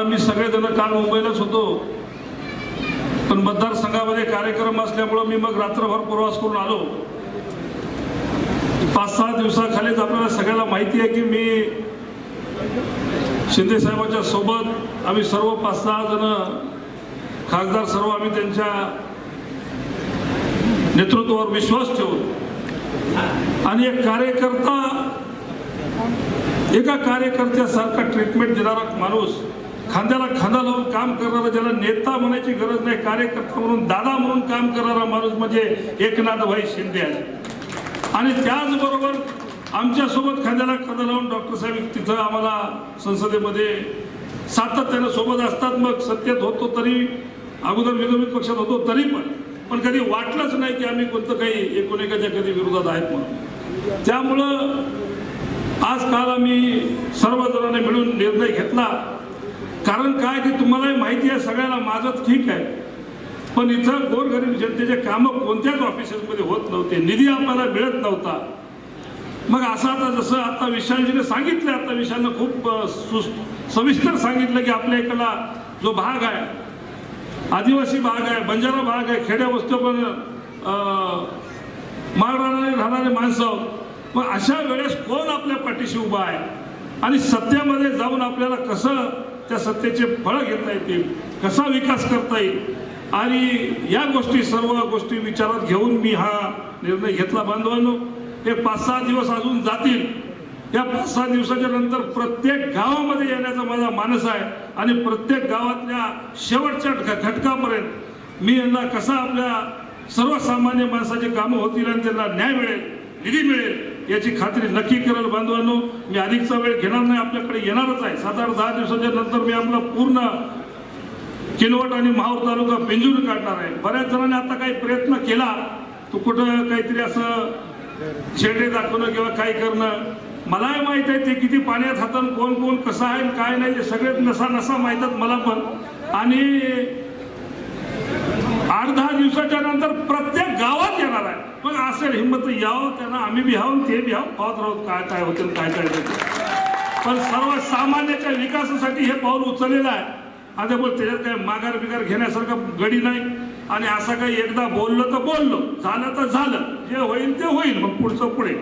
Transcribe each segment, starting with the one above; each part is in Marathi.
आम्ही सगळेजण काल मुंबईलाच होतो, पण मतदारसंघामध्ये कार्यक्रम असल्यामुळे मी मग रात्रभर प्रवास करून आलो. 5-6 दिवसाखालीच आपल्याला सगळ्याला माहिती आहे की मी शिंदे साहेबांच्या सोबत आम्ही सर्व 5-6 जण खासदार सर्व आम्ही त्यांच्या नेतृत्वावर विश्वास ठेवून आणि एक कार्यकर्ता एका कार्यकर्त्यासारखा ट्रीटमेंट देणारा माणूस, खांद्याला खांदा लावून काम करणारा, ज्याला नेता म्हणायची गरज नाही, कार्यकर्ता म्हणून दादा म्हणून काम करणारा माणूस म्हणजे एकनाथभाई शिंदे आहे. आणि त्याचबरोबर आमच्यासोबत खांद्याला खांदा लावून डॉक्टर साहेब तिथं आम्हाला संसदेमध्ये सातत्यानं सोबत असतात. मग सत्तेत होतो तरी, अगोदर विरोधी पक्षात होतो तरी पण कधी वाटलंच नाही की आम्ही कोणतं काही एकोणएकाच्या कधी विरोधात आहेत म्हणून. त्यामुळं आज काल आम्ही सर्वजणांनी मिळून निर्णय घेतला. कारण काय की तुम्हालाही माहिती आहे सगळ्याला, माझं ठीक आहे, पण इथं गोरगरीब जनतेचे कामं कोणत्याच ऑफिसेसमध्ये होत नव्हते, निधी आपल्याला मिळत नव्हता. मग असं आता जसं आता विशालजीने सांगितलं, आता विशालनं खूप सविस्तर सांगितलं की आपल्या इकडला जो भाग आहे, आदिवासी भाग आहे, बंजारा भाग आहे, खेड्या वस्त्या पण माळ राहणारे माणसं, मग अशा वेळेस कोण आपल्या पाठीशी उभा आहे आणि सत्तेमध्ये जाऊन आपल्याला कसं त्या सत्तेचे फळं घेता येतील, कसा विकास करता येईल, आणि या गोष्टी सर्व गोष्टी विचारात घेऊन मी हा निर्णय घेतला. बांधवांनो, हे 5-6 दिवस अजून जातील. या 5-6 दिवसाच्या नंतर प्रत्येक गावामध्ये येण्याचा माझा मानस आहे आणि प्रत्येक गावातल्या शेवटच्या घटकापर्यंत मी यांना कसा आपल्या सर्वसामान्य माणसाची कामं होतील आणि त्यांना न्याय मिळेल, निधी मिळेल याची खात्री नक्की करेल. बांधवांनो, मी अधिकचा वेळ घेणार नाही, आपल्याकडे येणारच आहे. 7-8-10 दिवसाच्या नंतर मी आपला पूर्ण किनवट आणि माहूर तालुका पिंजून काढणार आहे. बऱ्याच जणांनी आता काही प्रयत्न केला, तो कुठं काहीतरी असं छेडे दाखवणं किंवा काय करणं, मलाही माहित आहे ते किती पाण्यात हातान कोण कोण कसं आहे काय नाही, ते सगळे नसा माहितात मला पण. आणि 8-10 दिवसाच्या नंतर प्रत्येक गावात येणार आहे. मग असेल हिंमत यावं, त्यांना आम्ही बी हावून ते बी हाव पाहत राहू काय काय होतं काय काय होतं. पण सर्वसामान्याच्या विकासासाठी हे पाऊल उचललेलं आहे. आता बोल त्याच्यात काय माघार बिगार घेण्यासारखा गडी नाही. आणि असं काही एकदा बोललं तर बोललो, झालं तर झालं, जे होईल ते होईल, मग पुढचं पुढे,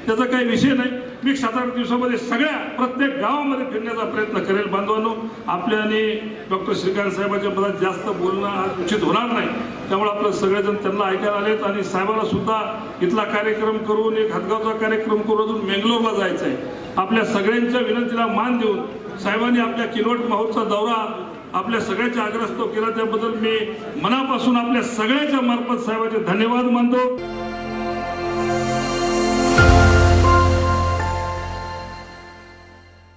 त्याचा काही विषय नाही. मी 7-8 दिवसामध्ये सगळ्या प्रत्येक गावामध्ये फिरण्याचा प्रयत्न करेल. बांधवांनो, आपल्या आणि डॉक्टर श्रीकांत साहेबांच्या पदात जास्त बोलणं आज उचित होणार नाही, त्यामुळे आपलं सगळेजण त्यांना ऐकायला आलेत. आणि साहेबांना सुद्धा इथला कार्यक्रम करून एक हातगावचा कार्यक्रम करून अजून बेंगलोरला जायचं आहे. आपल्या सगळ्यांच्या विनंतीला मान देऊन साहेबांनी आपल्या किनवट माहूरचा दौरा आपल्या सगळ्याच्या आग्रहास्तव केला, त्याबद्दल मी मनापासून आपल्या सगळ्याच्या मार्फत साहेबांचे धन्यवाद मानतो.